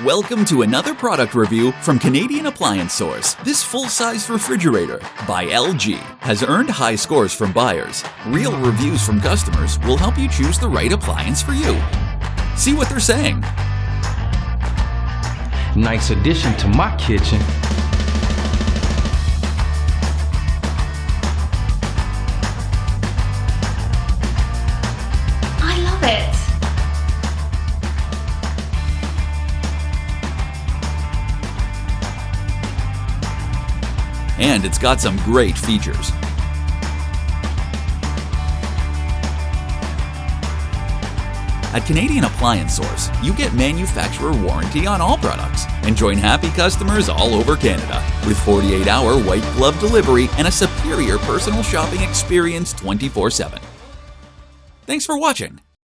Welcome to another product review from Canadian Appliance Source. This full-size refrigerator by LG has earned high scores from buyers. Real reviews from customers will help you choose the right appliance for you. See what they're saying. Nice addition to my kitchen. I love it. And it's got some great features. At Canadian Appliance Source, you get manufacturer warranty on all products and join happy customers all over Canada with 48-hour white glove delivery and a superior personal shopping experience 24/7. Thanks for watching.